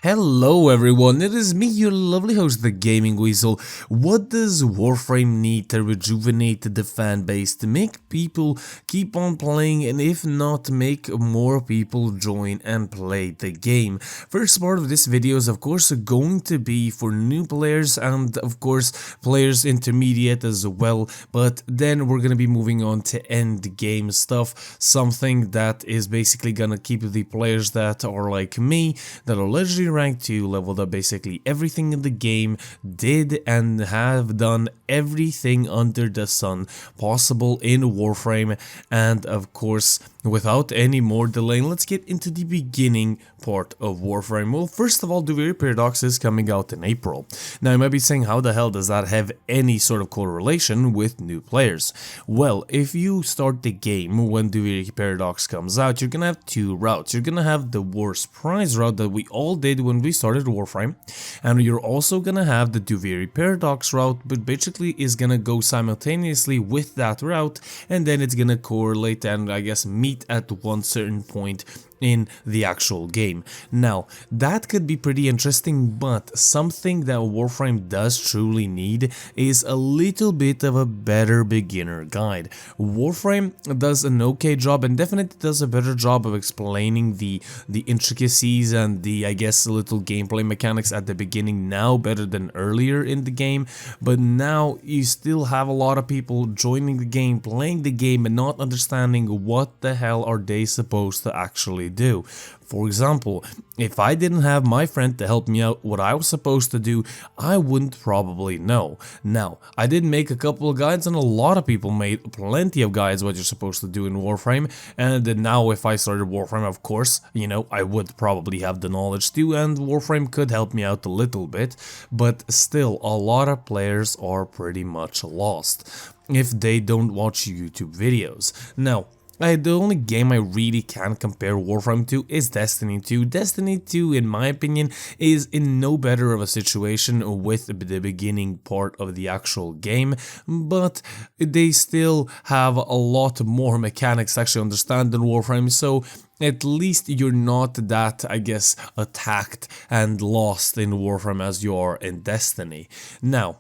Hello everyone, it is me, your lovely host, the Gaming Weasel. What does Warframe need to rejuvenate the fan base, to make people keep on playing, and if not, make more people join and play the game? First part of this video is of course going to be for new players and of course players intermediate as well, but then we're gonna be moving on to end game stuff, something that is basically gonna keep the players that are like me, that are legendary rank 2, leveled up basically everything in the game, did and have done everything under the sun possible in Warframe, and of course without any more delay, let's get into the beginning part of Warframe. Well, first of all, Duviri Paradox is coming out in April. Now you might be saying, how the hell does that have any sort of correlation with new players? Well, if you start the game when Duviri Paradox comes out, you're gonna have two routes. You're gonna have the worst prize route that we all did when we started Warframe, and you're also gonna have the Duviri Paradox route, but basically is gonna go simultaneously with that route, and then it's gonna correlate and I guess meet at one certain point in the actual game. Now, that could be pretty interesting, but something that Warframe does truly need is a little bit of a better beginner guide. Warframe does an okay job and definitely does a better job of explaining the intricacies and the, I guess, little gameplay mechanics at the beginning now better than earlier in the game, but now you still have a lot of people joining the game, playing the game and not understanding what the hell are they supposed to actually do. For example, if I didn't have my friend to help me out what I was supposed to do, I wouldn't probably know. Now, I did make a couple of guides and a lot of people made plenty of guides what you're supposed to do in Warframe, and now if I started Warframe, of course, you know, I would probably have the knowledge too, and Warframe could help me out a little bit, but still, a lot of players are pretty much lost if they don't watch YouTube videos. Now, the only game I really can compare Warframe to is Destiny 2. Destiny 2, in my opinion, is in no better of a situation with the beginning part of the actual game, but they still have a lot more mechanics to actually understand than Warframe, so at least you're not that, I guess, attacked and lost in Warframe as you are in Destiny. Now,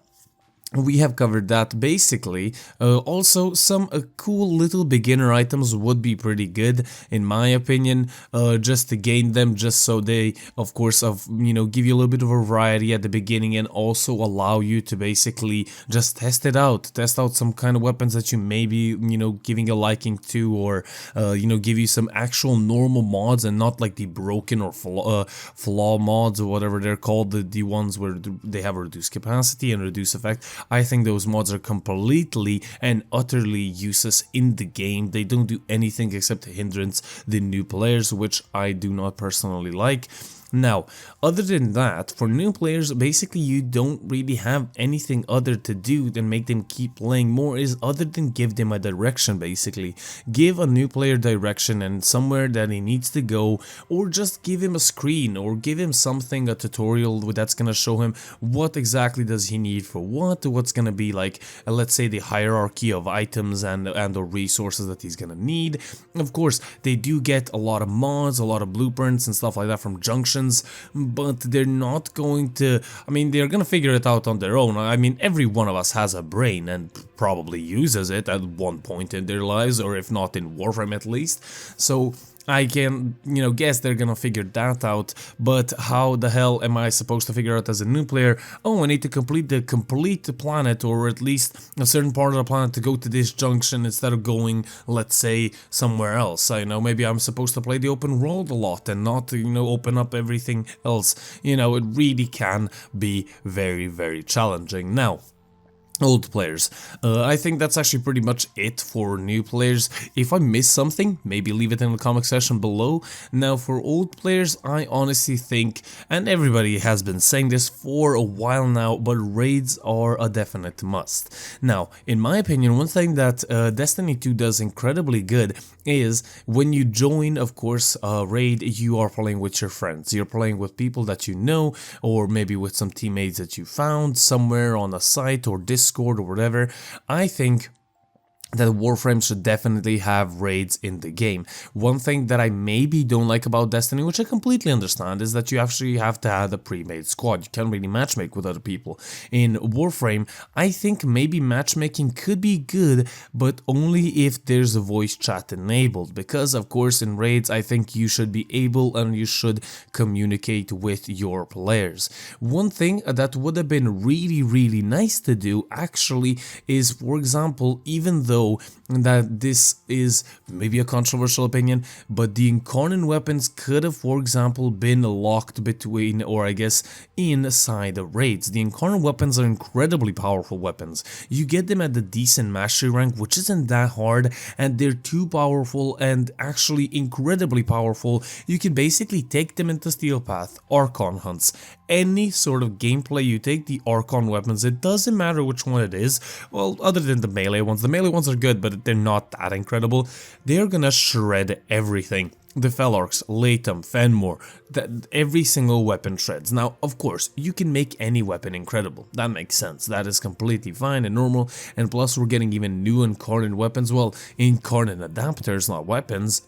we have covered that basically. Also, some cool little beginner items would be pretty good in my opinion, just to gain them, just so they of course give you a little bit of a variety at the beginning and also allow you to basically just test out some kind of weapons that you may be giving a liking to, or give you some actual normal mods and not like the broken or flaw mods or whatever they're called, the ones where they have a reduced capacity and reduced effect. I think those mods are completely and utterly useless in the game. They don't do anything except hindrance the new players, which I do not personally like. Now, other than that, for new players, basically you don't really have anything other to do than make them keep playing more, is other than give them a direction basically. Give a new player direction and somewhere that he needs to go, or just give him a screen, or give him something, a tutorial that's gonna show him what exactly does he need for what's gonna be like, let's say the hierarchy of items and or resources that he's gonna need. Of course, they do get a lot of mods, a lot of blueprints and stuff like that from Junction, but they're not going to, they're gonna figure it out on their own. Every one of us has a brain and probably uses it at one point in their lives, or if not in Warframe at least, so I can, guess they're gonna figure that out, but how the hell am I supposed to figure out as a new player, oh, I need to complete the complete planet, or at least a certain part of the planet to go to this junction instead of going, let's say, somewhere else. I know maybe I'm supposed to play the open world a lot and not, open up everything else. It really can be very, very challenging. Now, old players. I think that's actually pretty much it for new players. If I missed something, maybe leave it in the comment section below. Now, for old players, I honestly think, and everybody has been saying this for a while now, but raids are a definite must. Now, in my opinion, one thing that Destiny 2 does incredibly good is when you join, of course, a raid, you are playing with your friends. You're playing with people that you know, or maybe with some teammates that you found somewhere on a site or Discord or whatever. I think that Warframe should definitely have raids in the game. One thing that I maybe don't like about Destiny, which I completely understand, is that you actually have to have a pre-made squad. You can't really matchmake with other people. In Warframe, I think maybe matchmaking could be good, but only if there's a voice chat enabled, because of course in raids I think you should be able and you should communicate with your players. One thing that would have been really nice to do actually is, for example, even though that this is maybe a controversial opinion, but the incarnate weapons could have, for example, been locked between, or I guess inside the raids. The incarnate weapons are incredibly powerful weapons. You get them at the decent mastery rank, which isn't that hard, and they're too powerful and actually incredibly powerful. You can basically take them into Steel Path, Archon hunts, any sort of gameplay. You take the Archon weapons, it doesn't matter which one it is, well, other than the melee ones. The melee ones are good, but they're not that incredible. They're gonna shred everything. The Felarks, Latham, Fenmore, every single weapon shreds. Now, of course, you can make any weapon incredible. That makes sense. That is completely fine and normal. And plus, we're getting even new incarnate weapons. Well, incarnate adapters, not weapons.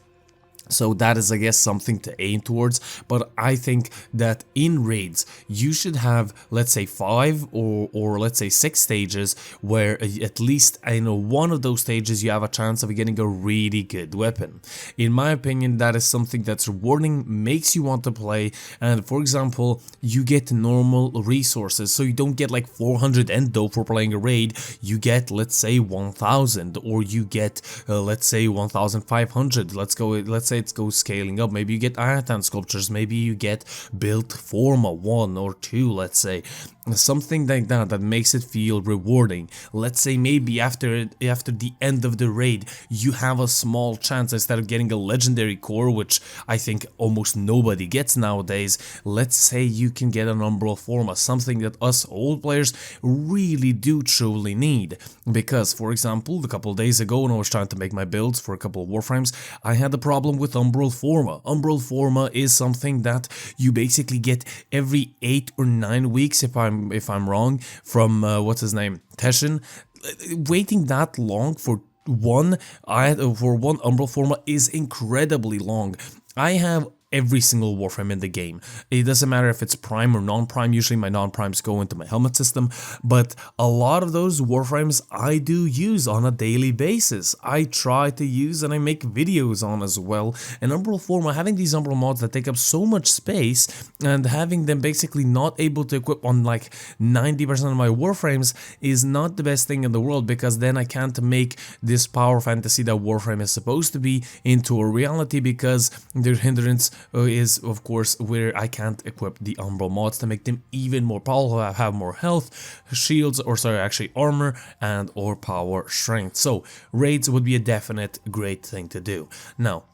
So that is, I guess, something to aim towards, but I think that in raids you should have, let's say, 5 or let's say 6 stages where at least in one of those stages you have a chance of getting a really good weapon. In my opinion, that is something that's rewarding, makes you want to play, and for example, you get normal resources, so you don't get like 400 endo for playing a raid, you get, let's say, 1000, or you get, let's say, 1500, let's say it goes scaling up. Maybe you get Ironton sculptures, maybe you get built Forma 1 or 2, let's say. Something like that makes it feel rewarding. Let's say maybe after the end of the raid you have a small chance, instead of getting a legendary core, which I think almost nobody gets nowadays, let's say you can get an Umbral Forma, something that us old players really do truly need. Because, for example, a couple days ago when I was trying to make my builds for a couple of Warframes, I had a problem with Umbral Forma. Umbral Forma is something that you basically get every 8 or 9 weeks, if I'm wrong, from what's his name, Teshin. Waiting that long for one Umbral Forma is incredibly long. I have every single Warframe in the game. It doesn't matter if it's prime or non-prime. Usually my non-primes go into my helmet system, but a lot of those Warframes I do use on a daily basis. I try to use and I make videos on as well. And Umbral Forma, having these Umbral mods that take up so much space and having them basically not able to equip on like 90% of my Warframes is not the best thing in the world, because then I can't make this power fantasy that Warframe is supposed to be into a reality, because their hindrance is of course where I can't equip the Umbral mods to make them even more powerful, have more health, shields, or sorry, actually armor and or power strength. So raids would be a definite great thing to do. Now,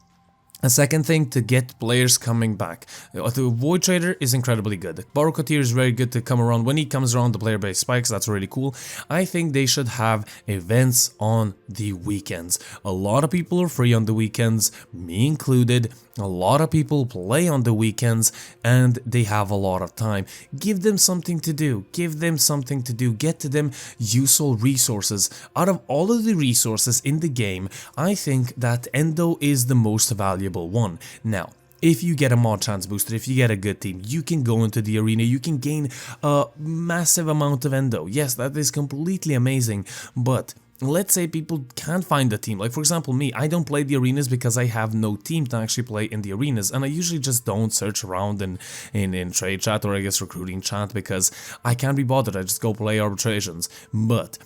a second thing to get players coming back. The Void Trader is incredibly good. Barocoteer is very good to come around. When he comes around, the player base spikes. That's really cool. I think they should have events on the weekends. A lot of people are free on the weekends, me included. A lot of people play on the weekends and they have a lot of time. Give them something to do. Give them something to do. Get to them useful resources. Out of all of the resources in the game, I think that Endo is the most valuable one. Now, if you get a mod chance booster, if you get a good team, you can go into the arena, you can gain a massive amount of Endo. Yes, that is completely amazing, but let's say people can't find a team. Like, for example, me, I don't play the arenas because I have no team to actually play in the arenas, and I usually just don't search around in trade chat, or I guess recruiting chat, because I can't be bothered. I just go play arbitrations. But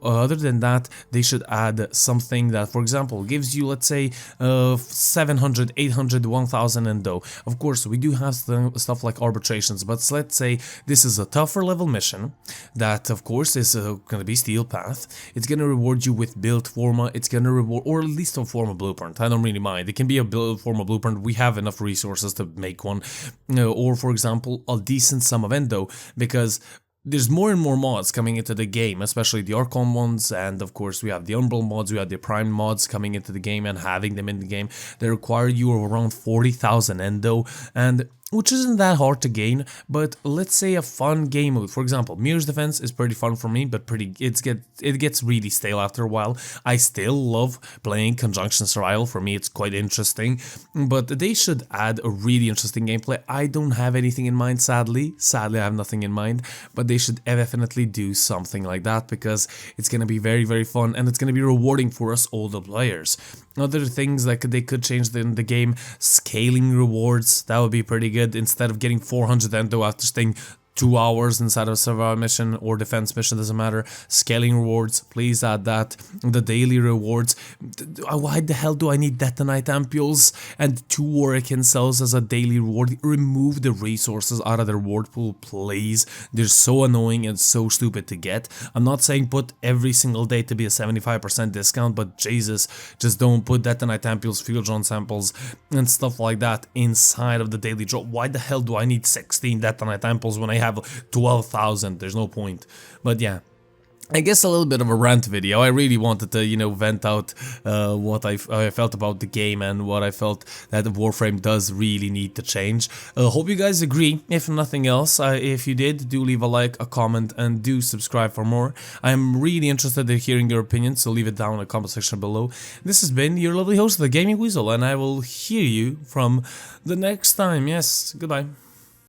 other than that, they should add something that, for example, gives you, let's say, 700, 800, 1000 endo. Of course, we do have stuff like arbitrations, but let's say this is a tougher level mission that, of course, is going to be Steel Path. It's going to reward you with build Forma. It's going to reward, or at least a Forma blueprint. I don't really mind. It can be a build Forma blueprint. We have enough resources to make one. Or, for example, a decent sum of endo, because there's more and more mods coming into the game, especially the Archon ones, and of course we have the Umbral mods, we have the Prime mods coming into the game and having them in the game. They require you around 40,000 endo, and which isn't that hard to gain, but let's say a fun game mode. For example, Mirror's Defense is pretty fun for me, but it gets really stale after a while. I still love playing Conjunction Survival. For me, it's quite interesting, but they should add a really interesting gameplay. I don't have anything in mind, sadly. Sadly, I have nothing in mind, but they should definitely do something like that because it's gonna be very, very fun and it's gonna be rewarding for us older players. Other things that they could change in the game, scaling rewards, that would be pretty good. Instead of getting 400 endo after staying 2 hours inside of a survival mission or defense mission, doesn't matter. Scaling rewards, please add that. The daily rewards, why the hell do I need Detonite Ampules and 2 Orakin cells as a daily reward? Remove the resources out of the reward pool, please. They're so annoying and so stupid to get. I'm not saying put every single day to be a 75% discount, but Jesus, just don't put Detonite Ampules, Field Drone samples, and stuff like that inside of the daily drop. Why the hell do I need 16 Detonite Ampules when I have 12,000? There's no point. But yeah, I guess a little bit of a rant video. I really wanted to, vent out what I felt about the game and what I felt that the Warframe does really need to change. Hope you guys agree. If nothing else, if you did, do leave a like, a comment, and do subscribe for more. I'm really interested in hearing your opinions, so leave it down in the comment section below. This has been your lovely host, the Gaming Weasel, and I will hear you from the next time. Yes, goodbye.